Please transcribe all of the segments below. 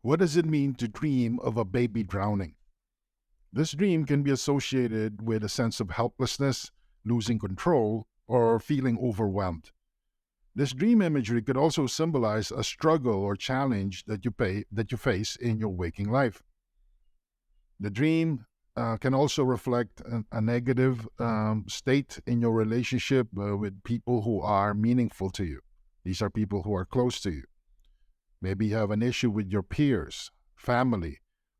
What does it mean to dream of a baby drowning? This dream can be associated with a sense of helplessness, losing control, or feeling overwhelmed. This dream imagery could also symbolize a struggle or challenge that you face in your waking life. The dream can also reflect a negative state in your relationship with people who are meaningful to you. These are people who are close to you. Maybe you have an issue with your peers, family,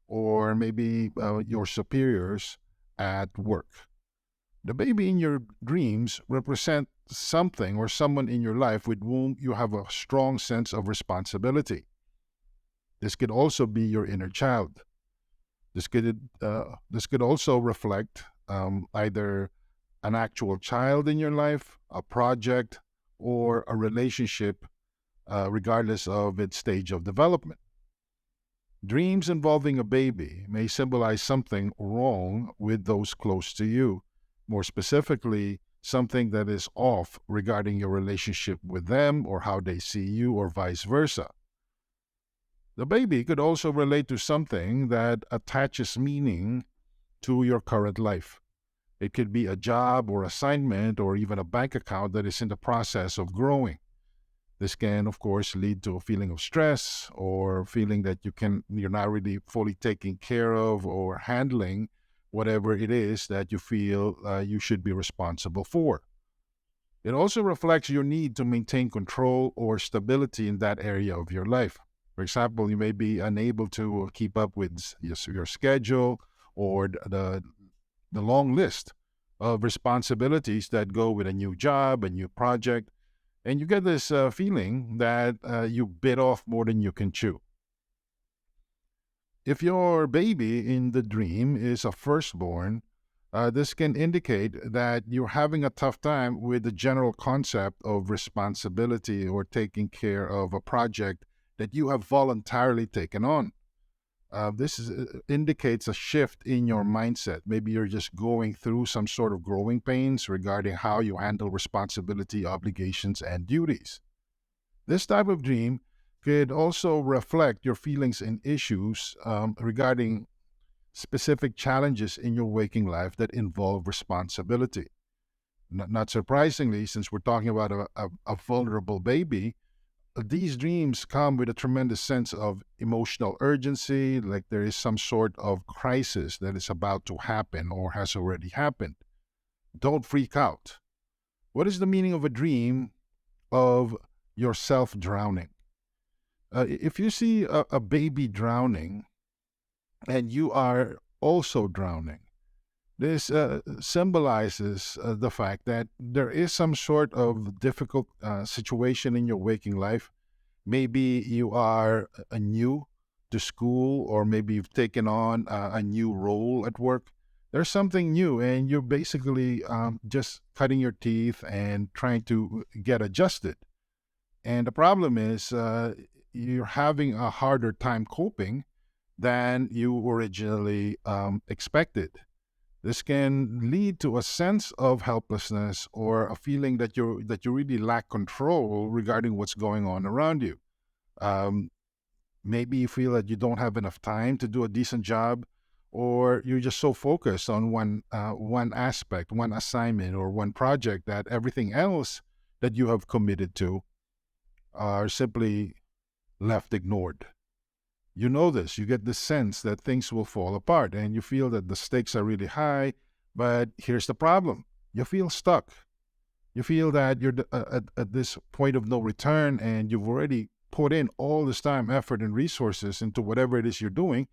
or maybe your superiors at work. The baby in your dreams represent something or someone in your life with whom you have a strong sense of responsibility. This could also be your inner child. This could also reflect either an actual child in your life, a project, or a relationship, regardless of its stage of development. Dreams involving a baby may symbolize something wrong with those close to you. More specifically, something that is off regarding your relationship with them or how they see you, or vice versa. The baby could also relate to something that attaches meaning to your current life. It could be a job or assignment or even a bank account that is in the process of growing. This can, of course, lead to a feeling of stress or feeling that you're not really fully taking care of or handling whatever it is that you feel you should be responsible for. It also reflects your need to maintain control or stability in that area of your life. For example, you may be unable to keep up with your schedule or the long list of responsibilities that go with a new job, a new project, and you get this feeling that you bit off more than you can chew. If your baby in the dream is a firstborn, this can indicate that you're having a tough time with the general concept of responsibility or taking care of a project that you have voluntarily taken on. Indicates a shift in your mindset. Maybe you're just going through some sort of growing pains regarding how you handle responsibility, obligations, and duties. This type of dream could also reflect your feelings and issues regarding specific challenges in your waking life that involve responsibility. Not surprisingly, since we're talking about a vulnerable baby, these dreams come with a tremendous sense of emotional urgency, like there is some sort of crisis that is about to happen or has already happened. Don't freak out. What is the meaning of a dream of yourself drowning? If you see a baby drowning and you are also drowning, this symbolizes the fact that there is some sort of difficult situation in your waking life. Maybe you are new to school, or maybe you've taken on a new role at work. There's something new, and you're basically just cutting your teeth and trying to get adjusted. And the problem is, you're having a harder time coping than you originally expected. This can lead to a sense of helplessness or a feeling that you really lack control regarding what's going on around you. Um, Maybe you feel that you don't have enough time to do a decent job, or you're just so focused on one aspect, one assignment, or one project that everything else that you have committed to are simply left ignored. You know this. You get the sense that things will fall apart, and you feel that the stakes are really high. But here's the problem: you feel stuck. You feel that you're at this point of no return, and you've already put in all this time, effort, and resources into whatever it is you're doing.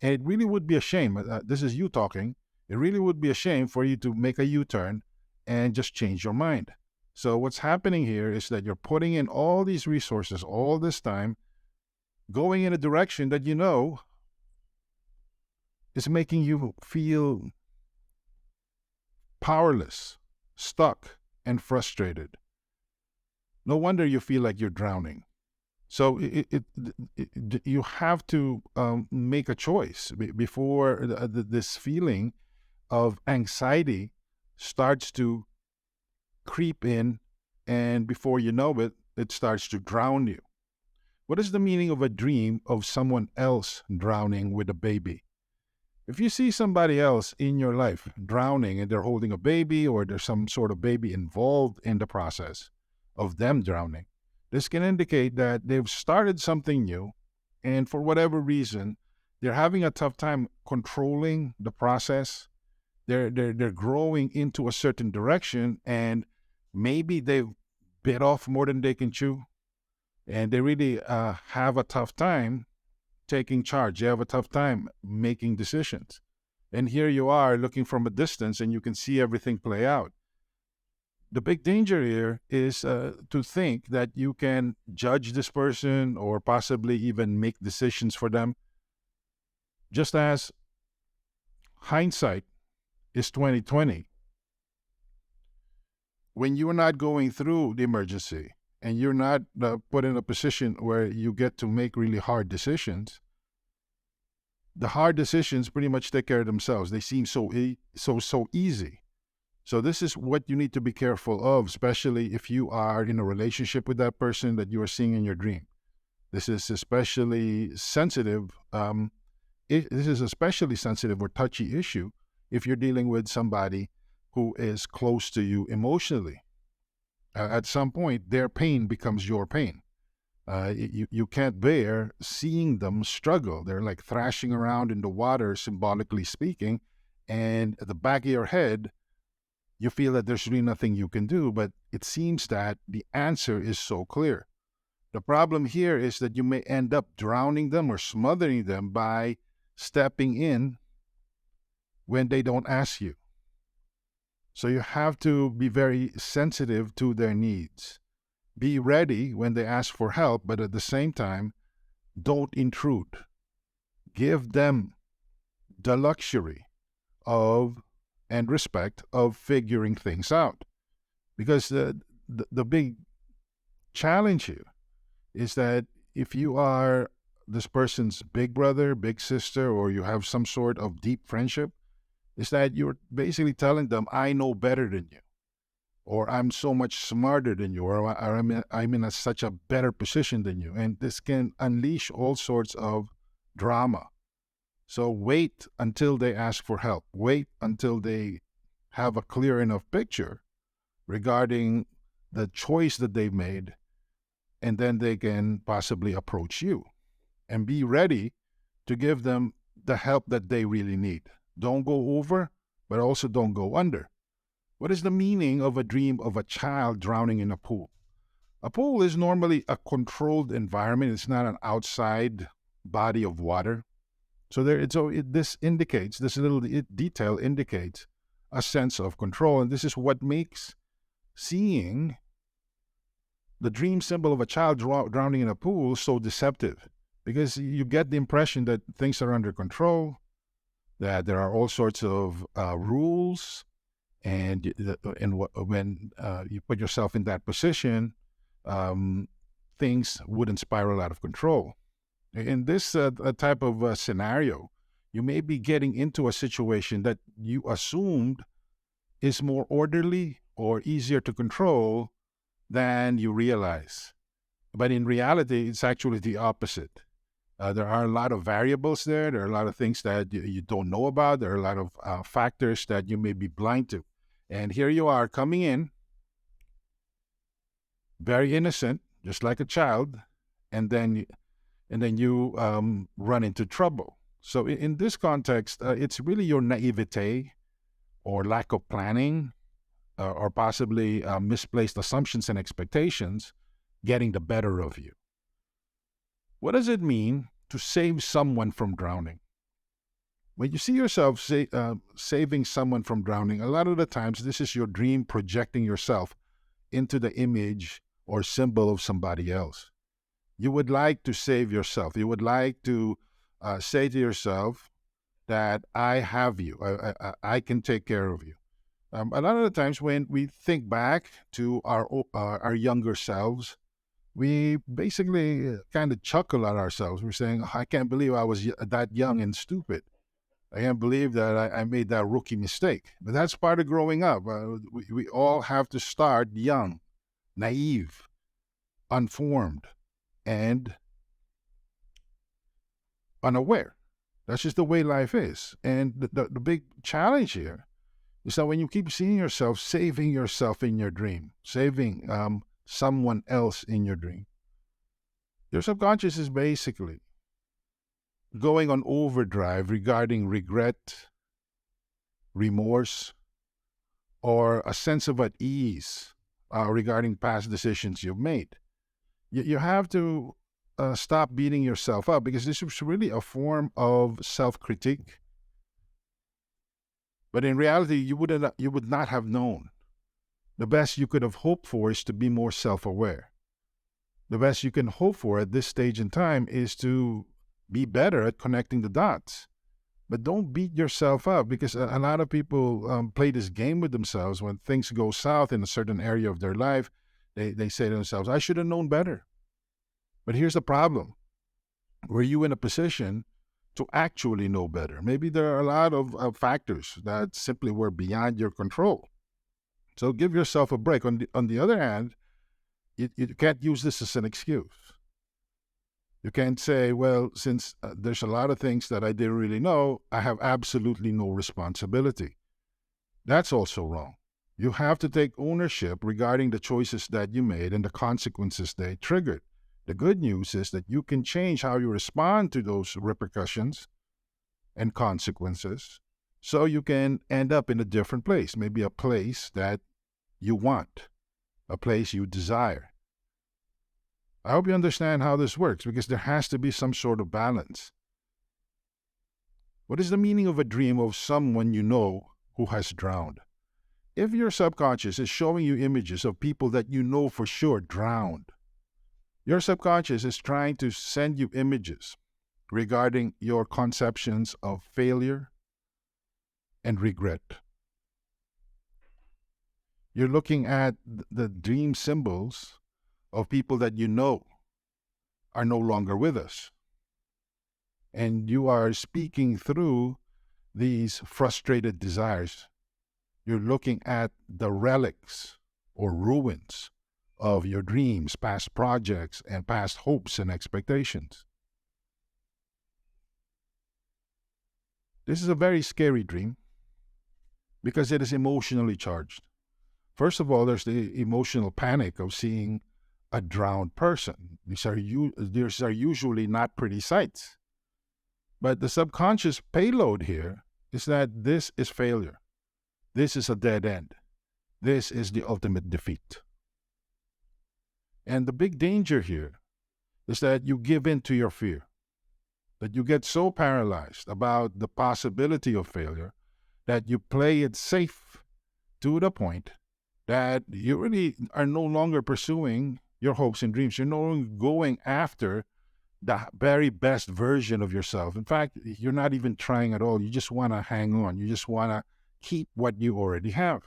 And it really would be a shame. This is you talking. It really would be a shame for you to make a U turn and just change your mind. So, what's happening here is that you're putting in all these resources, all this time, going in a direction that you know is making you feel powerless, stuck, and frustrated. No wonder you feel like you're drowning. So you have to make a choice before this feeling of anxiety starts to creep in, and before you know it, it starts to drown you. What is the meaning of a dream of someone else drowning with a baby? If you see somebody else in your life drowning and they're holding a baby or there's some sort of baby involved in the process of them drowning, this can indicate that they've started something new and for whatever reason, they're having a tough time controlling the process. They're growing into a certain direction and maybe they've bit off more than they can chew and they really have a tough time taking charge. They have a tough time making decisions. And here you are looking from a distance and you can see everything play out. The big danger here is to think that you can judge this person or possibly even make decisions for them, just as hindsight is 2020. When you're not going through the emergency and you're not put in a position where you get to make really hard decisions, the hard decisions pretty much take care of themselves. They seem so easy. So this is what you need to be careful of, especially if you are in a relationship with that person that you are seeing in your dream. This is especially sensitive. This is especially sensitive or touchy issue if you're dealing with somebody who is close to you emotionally. At some point, their pain becomes your pain. You can't bear seeing them struggle. They're like thrashing around in the water, symbolically speaking, and at the back of your head, you feel that there's really nothing you can do, but it seems that the answer is so clear. The problem here is that you may end up drowning them or smothering them by stepping in when they don't ask you. So you have to be very sensitive to their needs. Be ready when they ask for help, but at the same time, don't intrude. Give them the luxury of and respect of figuring things out. Because the big challenge here is that if you are this person's big brother, big sister, or you have some sort of deep friendship, is that you're basically telling them, I know better than you, or I'm so much smarter than you, or I'm in such a better position than you. And this can unleash all sorts of drama. So wait until they ask for help. Wait until they have a clear enough picture regarding the choice that they've made, and then they can possibly approach you and be ready to give them the help that they really need. Don't go over, but also don't go under. What is the meaning of a dream of a child drowning in a pool? A pool is normally a controlled environment. It's not an outside body of water. So this indicates, this little detail indicates a sense of control. And this is what makes seeing the dream symbol of a child drowning in a pool so deceptive, because you get the impression that things are under control, that there are all sorts of rules, and when you put yourself in that position, things wouldn't spiral out of control. In this type of scenario, you may be getting into a situation that you assumed is more orderly or easier to control than you realize. But in reality, it's actually the opposite. There are a lot of variables there. There are a lot of things that you don't know about. There are a lot of factors that you may be blind to. And here you are coming in, very innocent, just like a child, and then you run into trouble. So in this context, it's really your naivete or lack of planning or possibly misplaced assumptions and expectations getting the better of you. What does it mean to save someone from drowning? When you see yourself saving someone from drowning, a lot of the times this is your dream projecting yourself into the image or symbol of somebody else. You would like to save yourself. You would like to say to yourself that I have you. I can take care of you. A lot of the times when we think back to our younger selves, we basically kind of chuckle at ourselves. We're saying, I can't believe I was that young and stupid. I can't believe that I made that rookie mistake. But that's part of growing up. We all have to start young, naive, unformed, and unaware. That's just the way life is. And the big challenge here is that when you keep seeing yourself saving yourself in your dream, saving someone else in your dream, your subconscious is basically going on overdrive regarding regret, remorse, or a sense of at ease regarding past decisions you've made. You have to stop beating yourself up, because this is really a form of self-critique. But in reality, you would not have known. The best you could have hoped for is to be more self-aware. The best you can hope for at this stage in time is to be better at connecting the dots. But don't beat yourself up, because a lot of people play this game with themselves. When things go south in a certain area of their life, they say to themselves, I should have known better. But here's the problem. Were you in a position to actually know better? Maybe there are a lot of factors that simply were beyond your control. So give yourself a break. On the other hand, you can't use this as an excuse. You can't say, well, since there's a lot of things that I didn't really know, I have absolutely no responsibility. That's also wrong. You have to take ownership regarding the choices that you made and the consequences they triggered. The good news is that you can change how you respond to those repercussions and consequences, so you can end up in a different place, maybe a place that you want, a place you desire. I hope you understand how this works, because there has to be some sort of balance. What is the meaning of a dream of someone you know who has drowned? If your subconscious is showing you images of people that you know for sure drowned, your subconscious is trying to send you images regarding your conceptions of failure and regret. You're looking at the dream symbols of people that you know are no longer with us. And you are speaking through these frustrated desires. You're looking at the relics or ruins of your dreams, past projects, and past hopes and expectations. This is a very scary dream because it is emotionally charged. First of all, there's the emotional panic of seeing a drowned person. These are usually not pretty sights. But the subconscious payload here is that this is failure. This is a dead end. This is the ultimate defeat. And the big danger here is that you give in to your fear, that you get so paralyzed about the possibility of failure that you play it safe to the point that you really are no longer pursuing your hopes and dreams. You're no longer going after the very best version of yourself. In fact, you're not even trying at all. You just want to hang on. You just want to keep what you already have.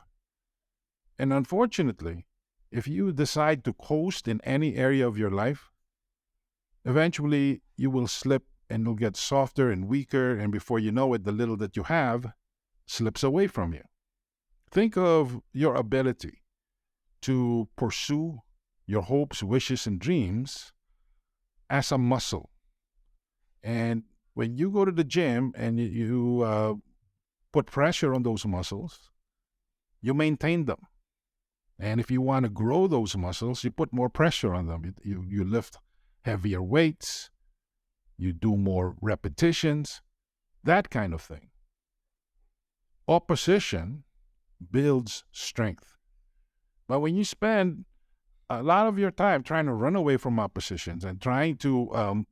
And unfortunately, if you decide to coast in any area of your life, eventually you will slip and you'll get softer and weaker. And before you know it, the little that you have slips away from you. Think of your ability to pursue your hopes, wishes, and dreams as a muscle. And when you go to the gym and you put pressure on those muscles, you maintain them. And if you want to grow those muscles, you put more pressure on them. You lift heavier weights, you do more repetitions, that kind of thing. Opposition builds strength. But when you spend a lot of your time trying to run away from oppositions and trying to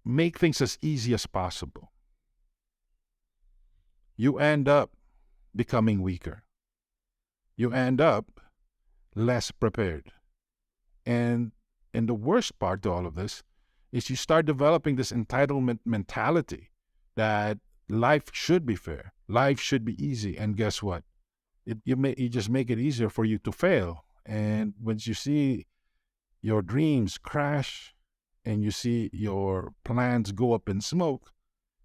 make things as easy as possible, you end up becoming weaker. You end up less prepared. And the worst part to all of this is you start developing this entitlement mentality that life should be fair, life should be easy. And guess what? You just make it easier for you to fail. And once you see your dreams crash and you see your plans go up in smoke,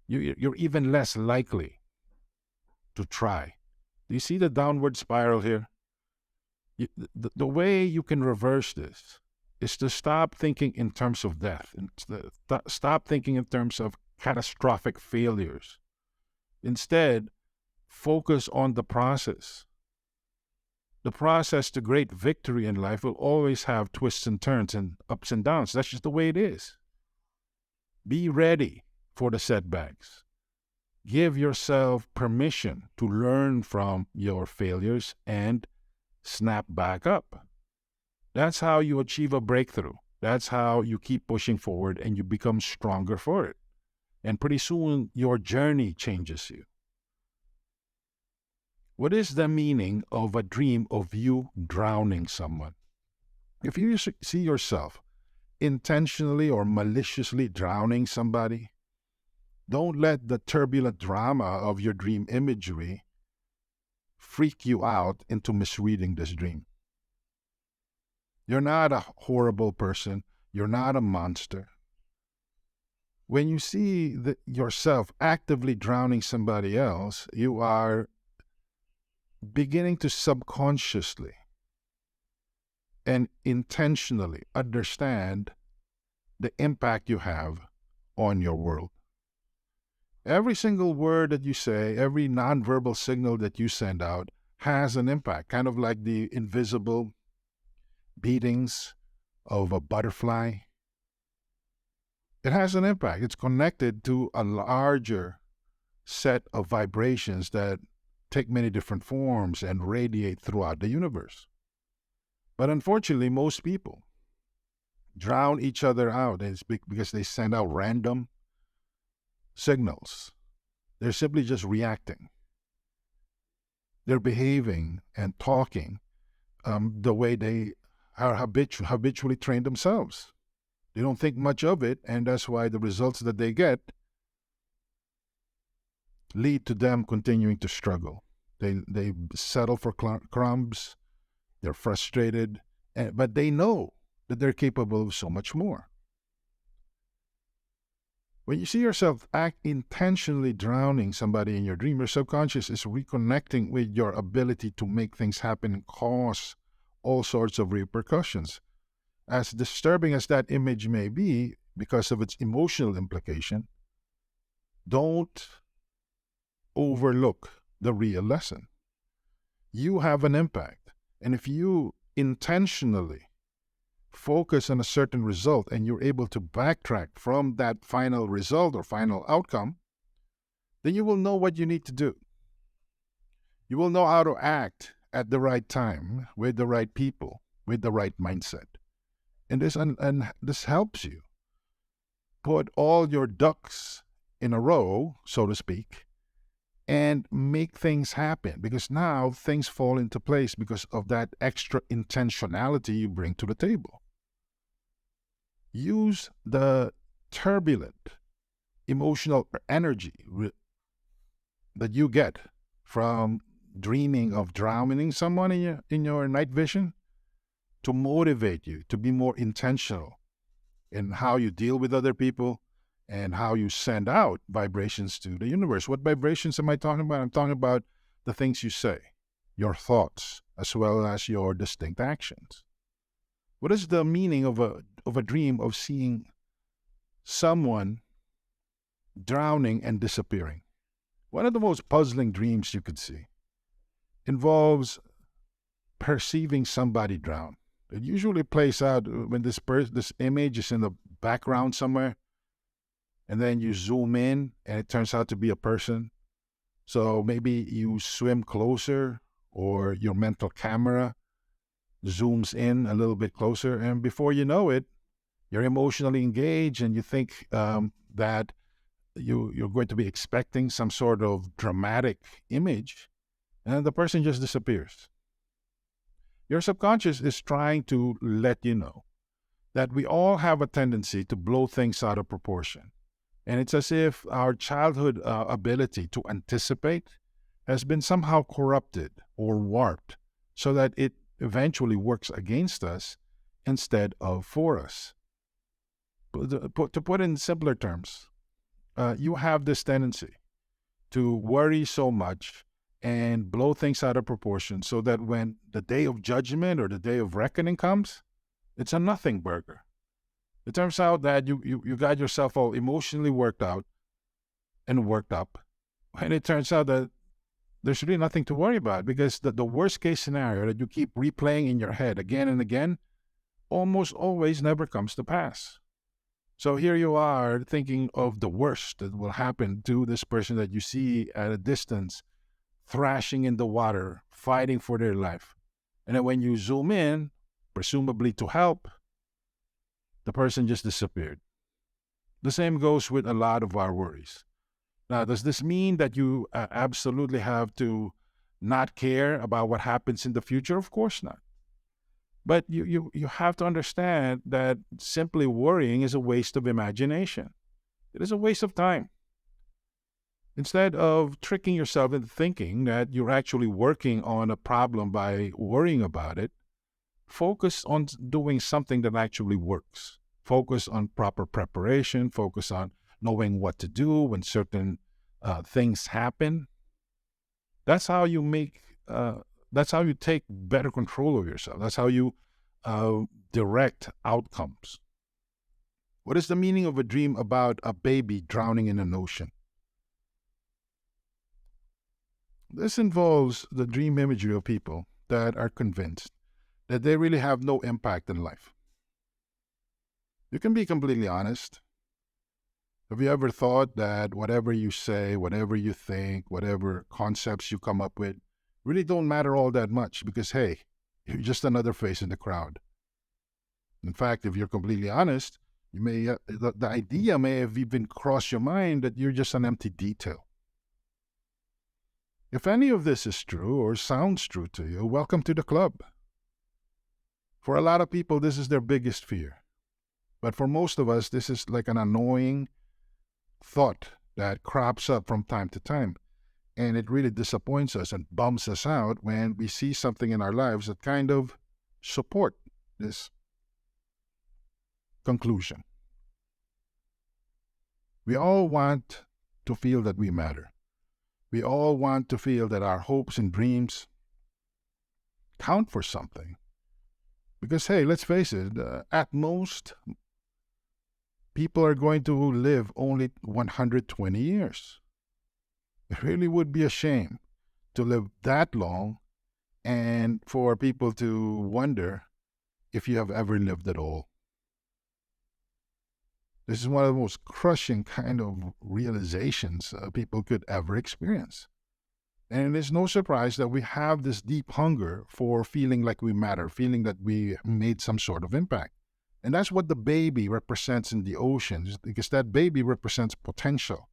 you're even less likely to try. Do you see the downward spiral here? The way you can reverse this is to stop thinking in terms of death and stop thinking in terms of catastrophic failures. Instead, focus on the process. The process to great victory in life will always have twists and turns and ups and downs. That's just the way it is. Be ready for the setbacks. Give yourself permission to learn from your failures and snap back up. That's how you achieve a breakthrough. That's how you keep pushing forward and you become stronger for it. And pretty soon, your journey changes you. What is the meaning of a dream of you drowning someone? If you see yourself intentionally or maliciously drowning somebody, don't let the turbulent drama of your dream imagery freak you out into misreading this dream. You're not a horrible person. You're not a monster. When you see yourself actively drowning somebody else, you are beginning to subconsciously and intentionally understand the impact you have on your world. Every single word that you say, every nonverbal signal that you send out has an impact, kind of like the invisible beatings of a butterfly. It has an impact. It's connected to a larger set of vibrations that take many different forms and radiate throughout the universe. But unfortunately, most people drown each other out, and it's because they send out random signals. They're simply just reacting. They're behaving and talking the way they are habitually trained themselves. They don't think much of it, and that's why the results that they get lead to them continuing to struggle. They settle for crumbs. They're frustrated, but they know that they're capable of so much more. When you see yourself intentionally drowning somebody in your dream, your subconscious is reconnecting with your ability to make things happen and cause all sorts of repercussions. As disturbing as that image may be, because of its emotional implication, don't overlook the real lesson. You have an impact. And if you intentionally focus on a certain result and you're able to backtrack from that final result or final outcome, then you will know what you need to do. You will know how to act at the right time, with the right people, with the right mindset. And this helps you put all your ducks in a row, so to speak, and make things happen, because now things fall into place because of that extra intentionality you bring to the table. Use the turbulent emotional energy that you get from dreaming of drowning someone in your night vision to motivate you to be more intentional in how you deal with other people and how you send out vibrations to the universe. What vibrations am I talking about? I'm talking about the things you say, your thoughts, as well as your distinct actions. What is the meaning of a dream of seeing someone drowning and disappearing? One of the most puzzling dreams you could see involves perceiving somebody drown. It usually plays out when this image is in the background somewhere, and then you zoom in and it turns out to be a person. So maybe you swim closer, or your mental camera zooms in a little bit closer, and before you know it, you're emotionally engaged and you think that you're going to be expecting some sort of dramatic image, and the person just disappears. Your subconscious is trying to let you know that we all have a tendency to blow things out of proportion. And it's as if our childhood ability to anticipate has been somehow corrupted or warped so that it eventually works against us instead of for us. To put in simpler terms, you have this tendency to worry so much and blow things out of proportion so that when the day of judgment or the day of reckoning comes, It's a nothing burger. It turns out that you got yourself all emotionally worked out and worked up. And it turns out that there's really nothing to worry about because the worst case scenario that you keep replaying in your head again and again almost always never comes to pass. So here you are thinking of the worst that will happen to this person that you see at a distance, thrashing in the water, fighting for their life. And then when you zoom in, presumably to help, the person just disappeared. The same goes with a lot of our worries. Now, does this mean that you absolutely have to not care about what happens in the future? Of course not. But you have to understand that simply worrying is a waste of imagination. It is a waste of time. Instead of tricking yourself into thinking that you're actually working on a problem by worrying about it, focus on doing something that actually works. Focus on proper preparation, focus on knowing what to do when certain things happen. That's how you make, that's how you take better control of yourself. That's how you direct outcomes. What is the meaning of a dream about a baby drowning in an ocean? This involves the dream imagery of people that are convinced that they really have no impact in life. You can be completely honest. Have you ever thought that whatever you say, whatever you think, whatever concepts you come up with really don't matter all that much because, hey, you're just another face in the crowd? In fact, if you're completely honest, you may the idea may have even crossed your mind that you're just an empty detail. If any of this is true or sounds true to you, welcome to the club. For a lot of people, this is their biggest fear. But for most of us, this is like an annoying thought that crops up from time to time. And it really disappoints us and bums us out when we see something in our lives that kind of support this conclusion. We all want to feel that we matter. We all want to feel that our hopes and dreams count for something. Because, hey, let's face it, at most, people are going to live only 120 years. It really would be a shame to live that long and for people to wonder if you have ever lived at all. This is one of the most crushing kind of realizations people could ever experience. And it is no surprise that we have this deep hunger for feeling like we matter, feeling that we made some sort of impact. And that's what the baby represents in the ocean, because that baby represents potential.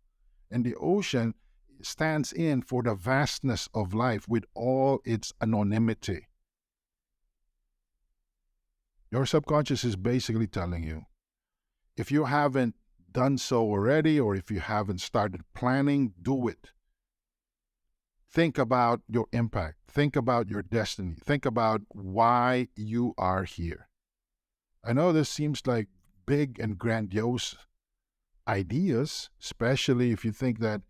And the ocean stands in for the vastness of life with all its anonymity. Your subconscious is basically telling you, if you haven't done so already, or if you haven't started planning, do it. Think about your impact. Think about your destiny. Think about why you are here. I know this seems like big and grandiose ideas, especially if you think that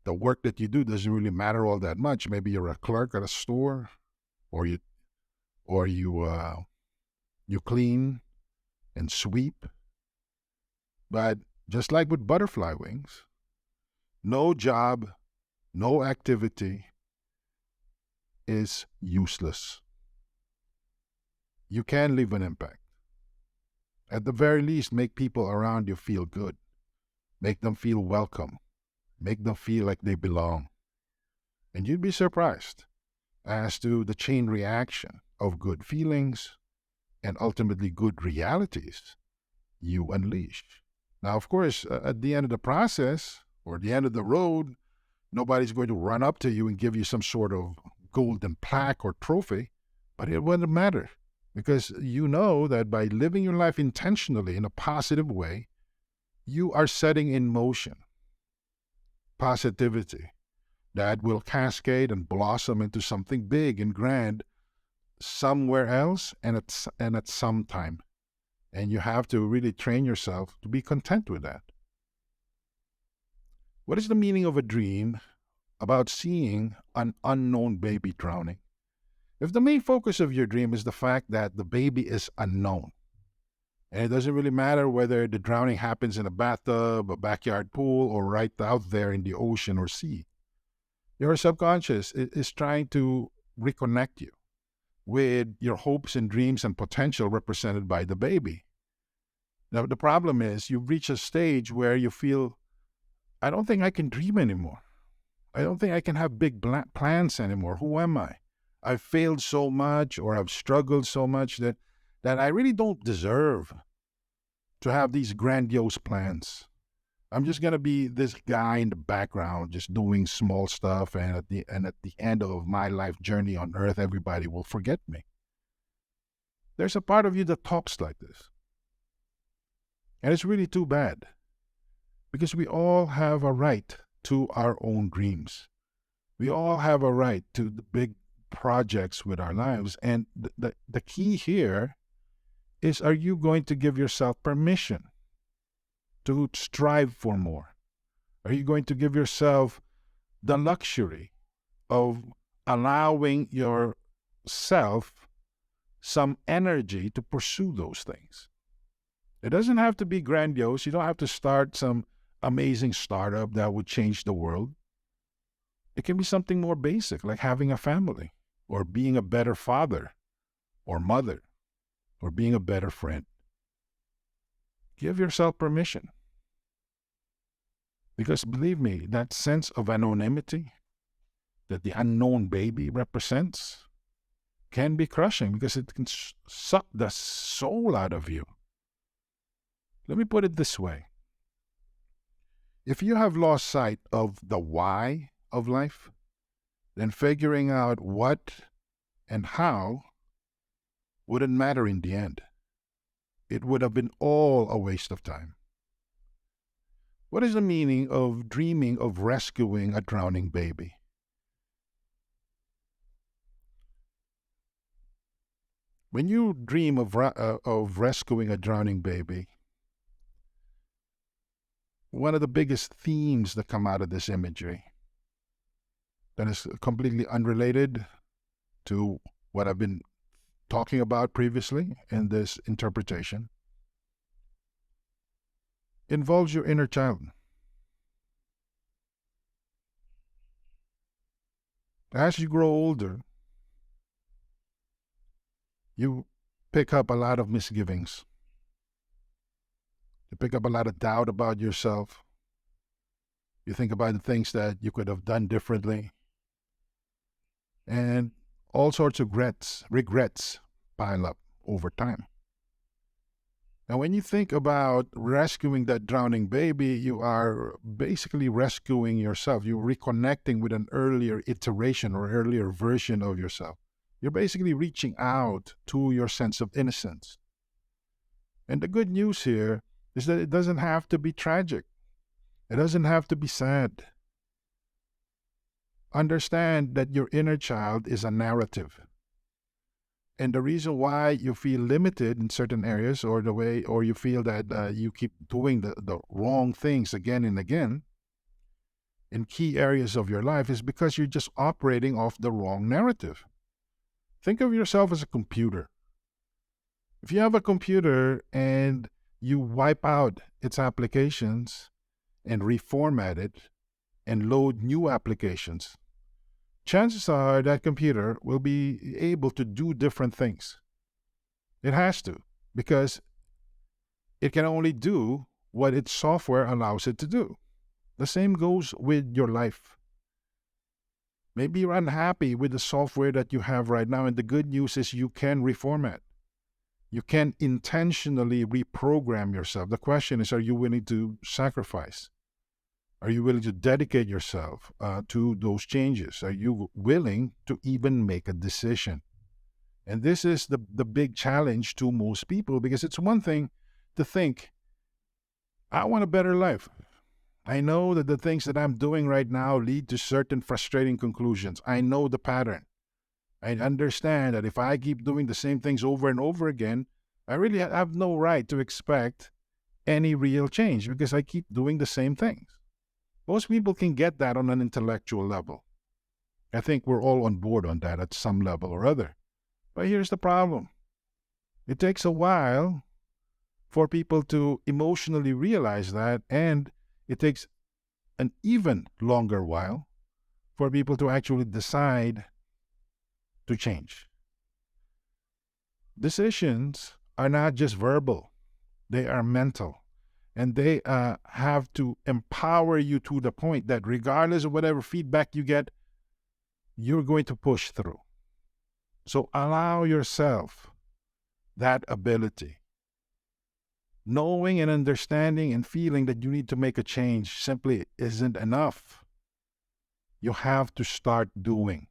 the work that you do doesn't really matter all that much. Maybe you're a clerk at a store, or you clean and sweep. But just like with butterfly wings, no job, no activity is useless. You can leave an impact. At the very least, make people around you feel good. Make them feel welcome. Make them feel like they belong. And you'd be surprised as to the chain reaction of good feelings and ultimately good realities you unleash. Now, of course, at the end of the process or the end of the road, nobody's going to run up to you and give you some sort of golden plaque or trophy, but it wouldn't matter because you know that by living your life intentionally in a positive way, you are setting in motion positivity that will cascade and blossom into something big and grand somewhere else and at some time. And you have to really train yourself to be content with that. What is the meaning of a dream about seeing an unknown baby drowning? If the main focus of your dream is the fact that the baby is unknown, And it doesn't really matter whether the drowning happens in a bathtub, a backyard pool, or right out there in the ocean or sea. Your subconscious is trying to reconnect you with your hopes and dreams and potential represented by the baby. Now, the problem is you've reached a stage where you feel, I don't think I can dream anymore. I don't think I can have big plans anymore. Who am I? I've failed so much or I've struggled so much that I really don't deserve to have these grandiose plans. I'm just gonna be this guy in the background, just doing small stuff, and at the end of my life journey on Earth, everybody will forget me. There's a part of you that talks like this, and it's really too bad because we all have a right to our own dreams. We all have a right to the big projects with our lives, and the key here is: are you going to give yourself permission to strive for more? Are you going to give yourself the luxury of allowing yourself some energy to pursue those things? It doesn't have to be grandiose. You don't have to start some amazing startup that would change the world. It can be something more basic, like having a family, or being a better father or mother, or being a better friend. Give yourself permission. Because believe me, that sense of anonymity that the unknown baby represents can be crushing because it can suck the soul out of you. Let me put it this way. If you have lost sight of the why of life, then figuring out what and how wouldn't matter in the end. It would have been all a waste of time. What is the meaning of dreaming of rescuing a drowning baby? When you dream of rescuing a drowning baby, one of the biggest themes that come out of this imagery that is completely unrelated to what I've been talking about previously in this interpretation involves your inner child. As you grow older, you pick up a lot of misgivings. You pick up a lot of doubt about yourself. You think about the things that you could have done differently. And all sorts of regrets pile up over time. And when you think about rescuing that drowning baby, you are basically rescuing yourself. You're reconnecting with an earlier iteration or earlier version of yourself. You're basically reaching out to your sense of innocence. And the good news here is that it doesn't have to be tragic. It doesn't have to be sad. Understand that your inner child is a narrative. And the reason why you feel limited in certain areas or you feel that you keep doing the wrong things again and again in key areas of your life is because you're just operating off the wrong narrative. Think of yourself as a computer. If you have a computer and you wipe out its applications and reformat it and load new applications, chances are that computer will be able to do different things. It has to, because it can only do what its software allows it to do. The same goes with your life. Maybe you're unhappy with the software that you have right now, and the good news is you can reformat. You can intentionally reprogram yourself. The question is, are you willing to sacrifice? Are you willing to dedicate yourself to those changes? Are you willing to even make a decision? And this is the big challenge to most people, because it's one thing to think, I want a better life. I know that the things that I'm doing right now lead to certain frustrating conclusions. I know the pattern. I understand that if I keep doing the same things over and over again, I really have no right to expect any real change because I keep doing the same things. Most people can get that on an intellectual level. I think we're all on board on that at some level or other. But here's the problem. It takes a while for people to emotionally realize that, and it takes an even longer while for people to actually decide to change. Decisions are not just verbal, they are mental. And they have to empower you to the point that regardless of whatever feedback you get, you're going to push through. So allow yourself that ability. Knowing and understanding and feeling that you need to make a change simply isn't enough. You have to start doing.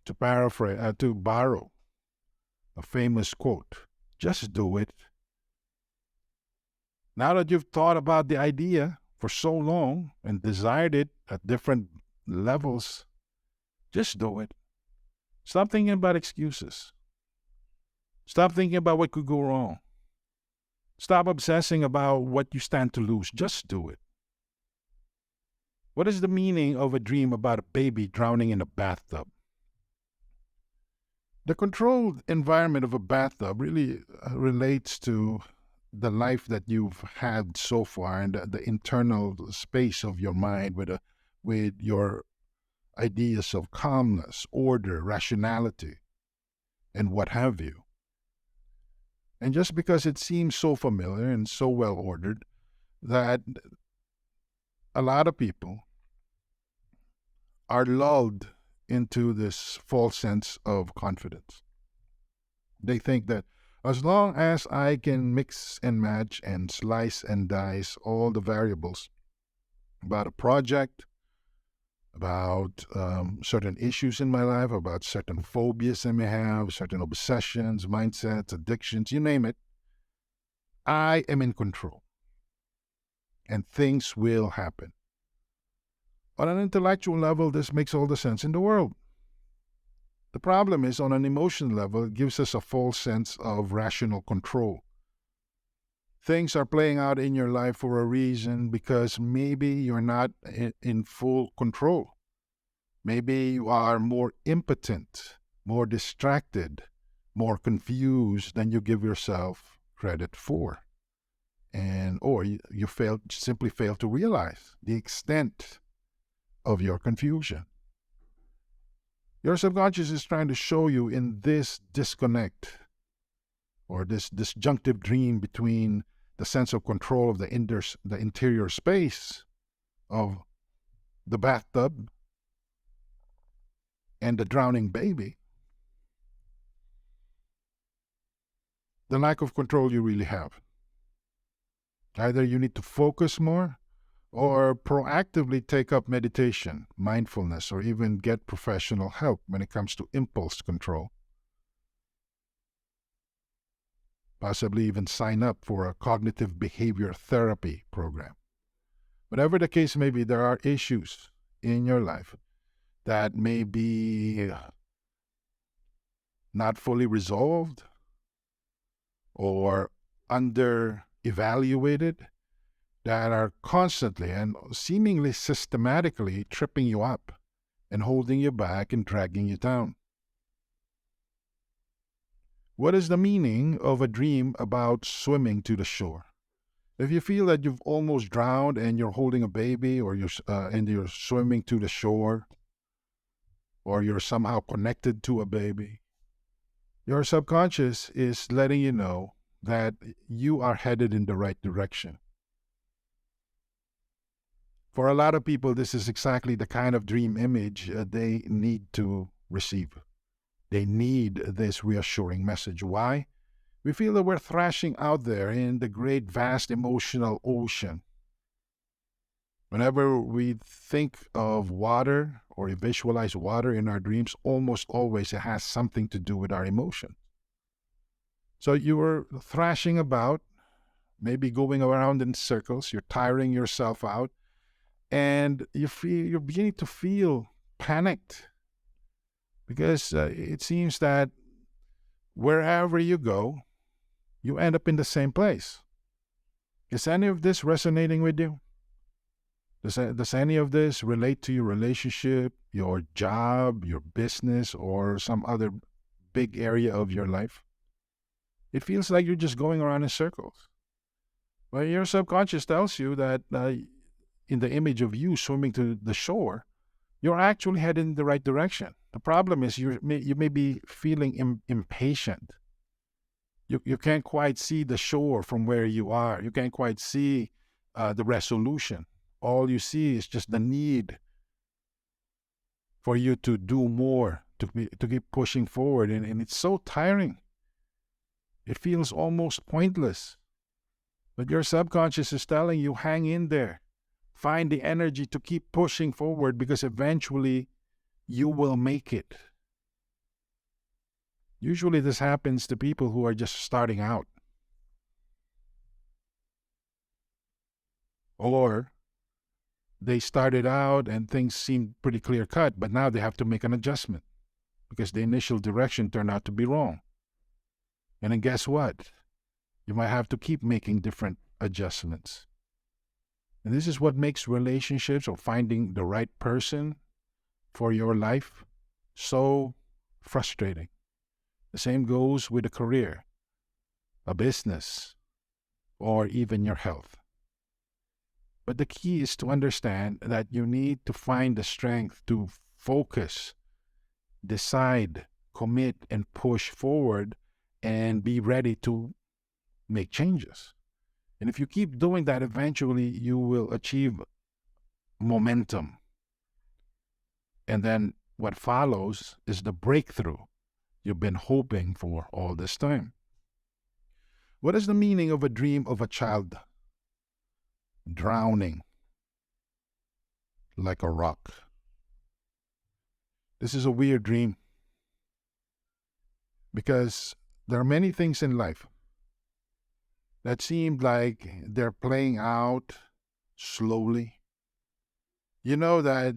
To paraphrase, to borrow a famous quote, just do it. Now that you've thought about the idea for so long and desired it at different levels, just do it. Stop thinking about excuses. Stop thinking about what could go wrong. Stop obsessing about what you stand to lose. Just do it. What is the meaning of a dream about a baby drowning in a bathtub? The controlled environment of a bathtub really relates to the life that you've had so far and the internal space of your mind with your ideas of calmness, order, rationality, and what have you. And just because it seems so familiar and so well ordered, that a lot of people are lulled into this false sense of confidence. They think that as long as I can mix and match and slice and dice all the variables about a project, about certain issues in my life, about certain phobias I may have, certain obsessions, mindsets, addictions, you name it, I am in control. And things will happen. On an intellectual level, this makes all the sense in the world. The problem is, on an emotional level, it gives us a false sense of rational control. Things are playing out in your life for a reason because maybe you're not in full control. Maybe you are more impotent, more distracted, more confused than you give yourself credit for. Or you simply fail to realize the extent of your confusion. Your subconscious is trying to show you in this disconnect or this disjunctive dream between the sense of control of the interior space of the bathtub and the drowning baby, the lack of control you really have. Either you need to focus more or proactively take up meditation, mindfulness, or even get professional help when it comes to impulse control. Possibly even sign up for a cognitive behavior therapy program. Whatever the case may be, there are issues in your life that may be not fully resolved or under-evaluated, that are constantly and seemingly systematically tripping you up and holding you back and dragging you down. What is the meaning of a dream about swimming to the shore? If you feel that you've almost drowned and you're holding a baby, or you're swimming to the shore, or you're somehow connected to a baby, your subconscious is letting you know that you are headed in the right direction. For a lot of people, this is exactly the kind of dream image they need to receive. They need this reassuring message. Why? We feel that we're thrashing out there in the great, vast emotional ocean. Whenever we think of water or we visualize water in our dreams, almost always it has something to do with our emotion. So you are thrashing about, maybe going around in circles, you're tiring yourself out, and you're beginning to feel panicked because it seems that wherever you go, you end up in the same place. Is any of this resonating with you? Does any of this relate to your relationship, your job, your business, or some other big area of your life? It feels like you're just going around in circles. Well, your subconscious tells you that in the image of you swimming to the shore, you're actually headed in the right direction. The problem is you may be feeling impatient. You can't quite see the shore from where you are. You can't quite see the resolution. All you see is just the need for you to do more, to keep pushing forward. And it's so tiring. It feels almost pointless. But your subconscious is telling you, hang in there. Find the energy to keep pushing forward because eventually you will make it. Usually this happens to people who are just starting out. Or they started out and things seemed pretty clear cut, but now they have to make an adjustment because the initial direction turned out to be wrong. And then guess what? You might have to keep making different adjustments. And this is what makes relationships or finding the right person for your life so frustrating. The same goes with a career, a business, or even your health. But the key is to understand that you need to find the strength to focus, decide, commit, and push forward and be ready to make changes. And if you keep doing that, eventually you will achieve momentum. And then what follows is the breakthrough you've been hoping for all this time. What is the meaning of a dream of a child drowning like a rock? This is a weird dream because there are many things in life that seem like they're playing out slowly. You know that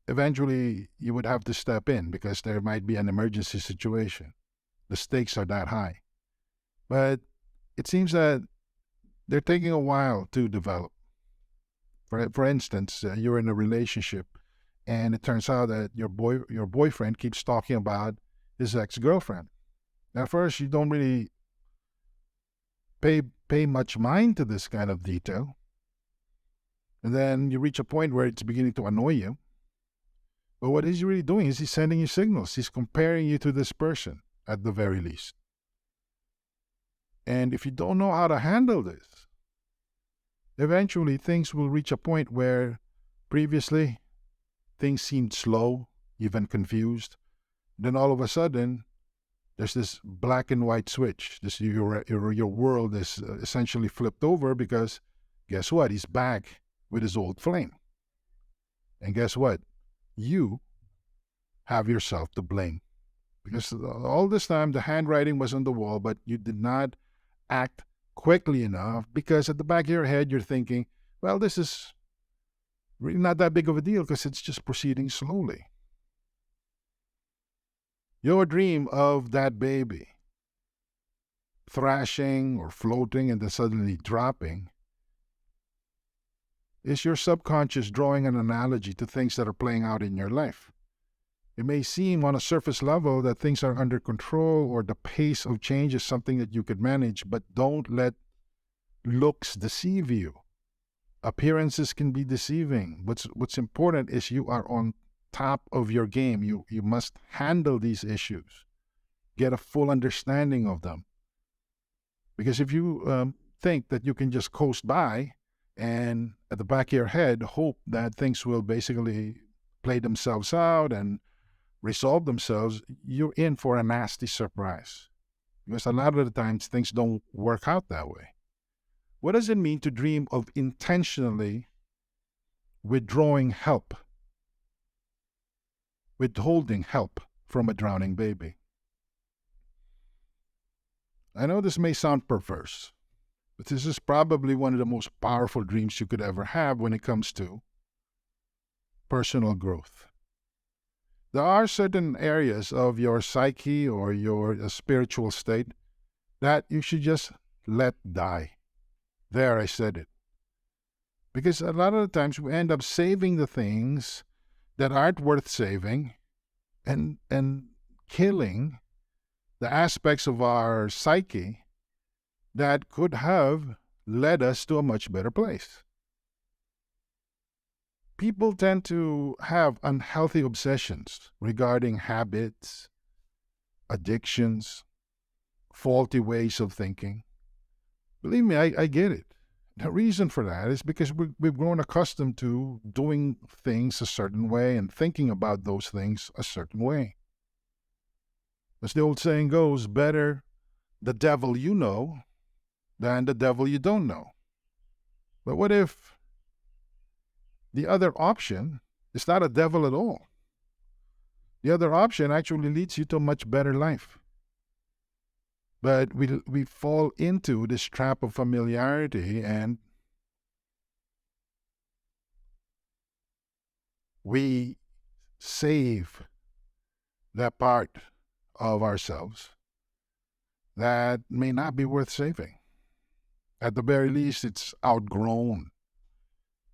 eventually you would have to step in because there might be an emergency situation. The stakes are that high. But it seems that they're taking a while to develop. For instance, you're in a relationship and it turns out that your boyfriend keeps talking about his ex-girlfriend. At first, you don't really pay much mind to this kind of detail. And then you reach a point where it's beginning to annoy you. But what is he really doing is he's sending you signals. He's comparing you to this person at the very least. And if you don't know how to handle this, eventually things will reach a point where previously things seemed slow, even confused. Then all of a sudden, there's this black and white switch. Your world is essentially flipped over because guess what? He's back with his old flame. And guess what? You have yourself to blame. Because all this time, the handwriting was on the wall, but you did not act quickly enough because at the back of your head, you're thinking, well, this is really not that big of a deal because it's just proceeding slowly. Your dream of that baby thrashing or floating and then suddenly dropping is your subconscious drawing an analogy to things that are playing out in your life. It may seem on a surface level that things are under control or the pace of change is something that you could manage, but don't let looks deceive you. Appearances can be deceiving. What's important is you are on top of your game. You must handle these issues. Get a full understanding of them. Because if you think that you can just coast by and at the back of your head hope that things will basically play themselves out and resolve themselves, you're in for a nasty surprise. Because a lot of the times things don't work out that way. What does it mean to dream of intentionally withdrawing help, withholding help from a drowning baby? I know this may sound perverse, but this is probably one of the most powerful dreams you could ever have when it comes to personal growth. There are certain areas of your psyche or your spiritual state that you should just let die. There, I said it. Because a lot of the times we end up saving the things that aren't worth saving and killing the aspects of our psyche that could have led us to a much better place. People tend to have unhealthy obsessions regarding habits, addictions, faulty ways of thinking. Believe me, I get it. The reason for that is because we've grown accustomed to doing things a certain way and thinking about those things a certain way. As the old saying goes, better the devil you know than the devil you don't know. But what if the other option is not a devil at all? The other option actually leads you to a much better life. But we fall into this trap of familiarity, and we save that part of ourselves that may not be worth saving. At the very least, it's outgrown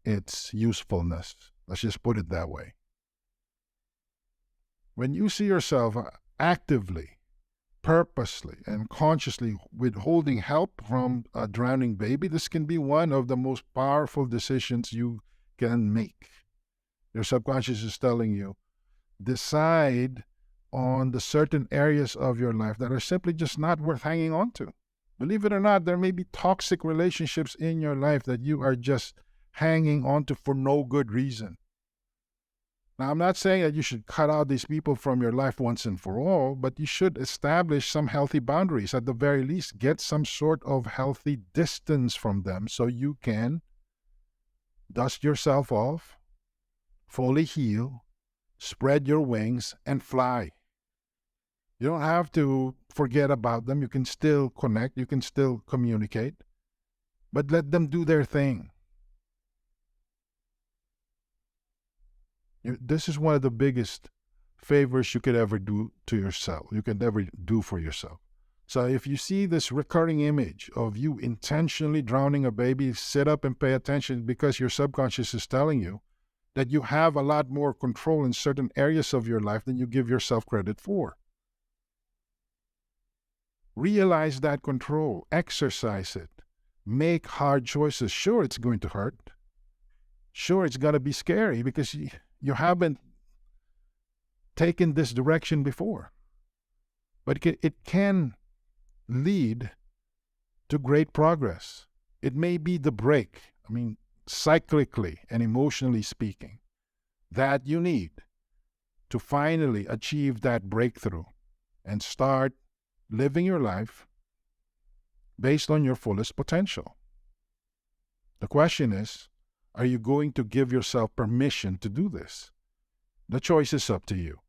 its usefulness. Let's just put it that way. When you see yourself actively, purposely, and consciously withholding help from a drowning baby, this can be one of the most powerful decisions you can make. Your subconscious is telling you, decide on the certain areas of your life that are simply just not worth hanging on to. Believe it or not, there may be toxic relationships in your life that you are just hanging on to for no good reason. Now, I'm not saying that you should cut out these people from your life once and for all, but you should establish some healthy boundaries. At the very least, get some sort of healthy distance from them so you can dust yourself off, fully heal, spread your wings, and fly. You don't have to forget about them. You can still connect. You can still communicate. But let them do their thing. This is one of the biggest favors you could ever do to yourself. You could ever do for yourself. So if you see this recurring image of you intentionally drowning a baby, sit up and pay attention, because your subconscious is telling you that you have a lot more control in certain areas of your life than you give yourself credit for. Realize that control, exercise it, make hard choices. Sure, it's going to hurt. Sure, it's going to be scary because you haven't taken this direction before. But it can lead to great progress. It may be the break, cyclically and emotionally speaking, that you need to finally achieve that breakthrough and start living your life based on your fullest potential. The question is, are you going to give yourself permission to do this? The choice is up to you.